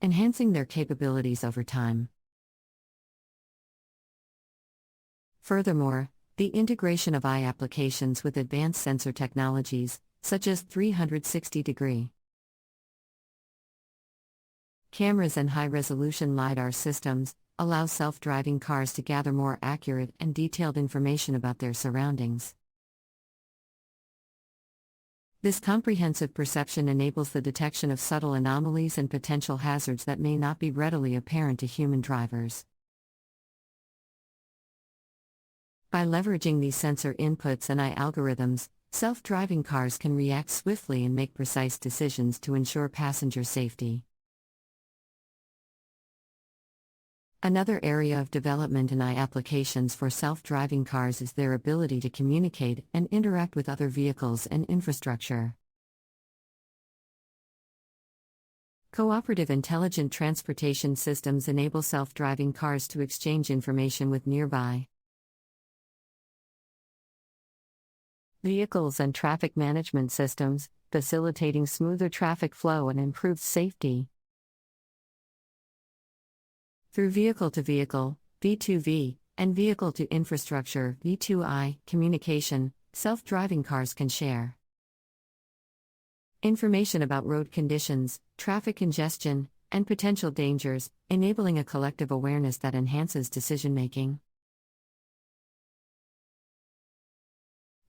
enhancing their capabilities over time. Furthermore, the integration of eye applications with advanced sensor technologies, such as 360-degree cameras and high-resolution LiDAR systems, allow self-driving cars to gather more accurate and detailed information about their surroundings. This comprehensive perception enables the detection of subtle anomalies and potential hazards that may not be readily apparent to human drivers. By leveraging these sensor inputs and AI algorithms, self-driving cars can react swiftly and make precise decisions to ensure passenger safety. Another area of development in AI applications for self-driving cars is their ability to communicate and interact with other vehicles and infrastructure. Cooperative intelligent transportation systems enable self-driving cars to exchange information with nearby vehicles and traffic management systems, facilitating smoother traffic flow and improved safety. Through vehicle-to-vehicle, V2V, and vehicle-to-infrastructure, V2I, communication, self-driving cars can share information about road conditions, traffic congestion, and potential dangers, enabling a collective awareness that enhances decision-making.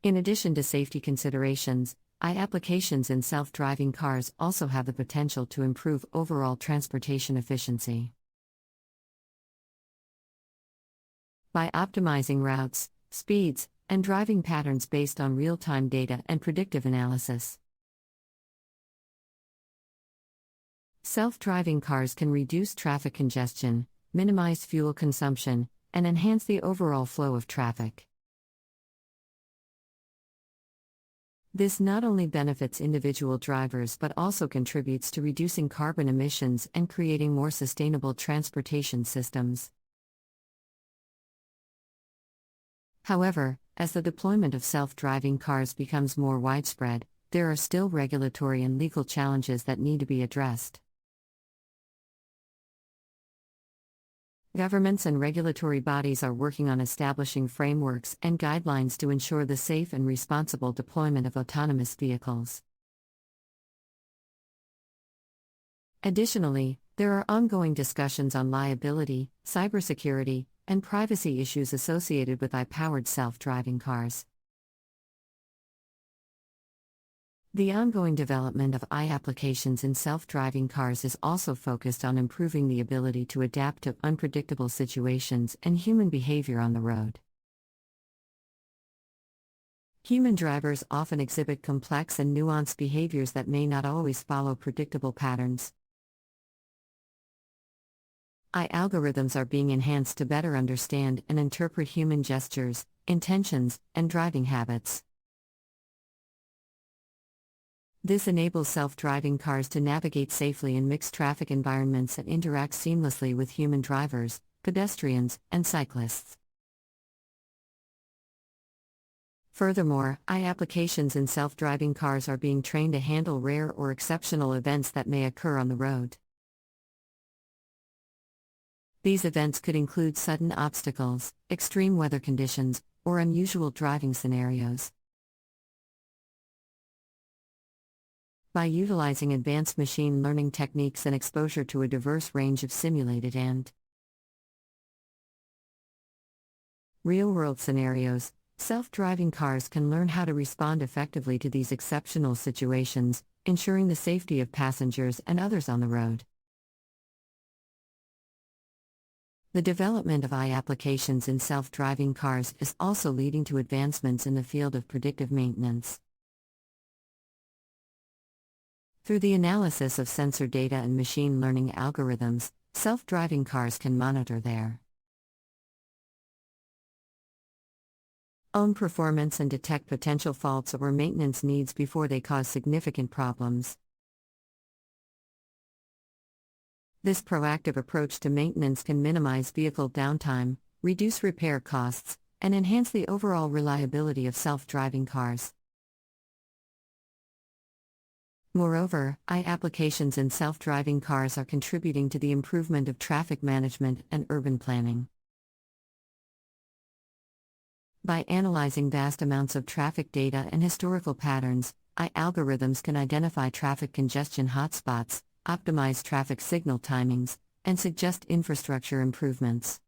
In addition to safety considerations, AI applications in self-driving cars also have the potential to improve overall transportation efficiency. By optimizing routes, speeds, and driving patterns based on real-time data and predictive analysis, self-driving cars can reduce traffic congestion, minimize fuel consumption, and enhance the overall flow of traffic. This not only benefits individual drivers but also contributes to reducing carbon emissions and creating more sustainable transportation systems. However, as the deployment of self-driving cars becomes more widespread, there are still regulatory and legal challenges that need to be addressed. Governments and regulatory bodies are working on establishing frameworks and guidelines to ensure the safe and responsible deployment of autonomous vehicles. Additionally, there are ongoing discussions on liability, cybersecurity, and privacy issues associated with AI-powered self-driving cars. The ongoing development of AI applications in self-driving cars is also focused on improving the ability to adapt to unpredictable situations and human behavior on the road. Human drivers often exhibit complex and nuanced behaviors that may not always follow predictable patterns. AI algorithms are being enhanced to better understand and interpret human gestures, intentions, and driving habits. This enables self-driving cars to navigate safely in mixed traffic environments and interact seamlessly with human drivers, pedestrians, and cyclists. Furthermore, AI applications in self-driving cars are being trained to handle rare or exceptional events that may occur on the road. These events could include sudden obstacles, extreme weather conditions, or unusual driving scenarios. By utilizing advanced machine learning techniques and exposure to a diverse range of simulated and real-world scenarios, self-driving cars can learn how to respond effectively to these exceptional situations, ensuring the safety of passengers and others on the road. The development of AI applications in self-driving cars is also leading to advancements in the field of predictive maintenance. Through the analysis of sensor data and machine learning algorithms, self-driving cars can monitor their own performance and detect potential faults or maintenance needs before they cause significant problems. This proactive approach to maintenance can minimize vehicle downtime, reduce repair costs, and enhance the overall reliability of self-driving cars. Moreover, AI applications in self-driving cars are contributing to the improvement of traffic management and urban planning. By analyzing vast amounts of traffic data and historical patterns, AI algorithms can identify traffic congestion hotspots, optimize traffic signal timings, and suggest infrastructure improvements.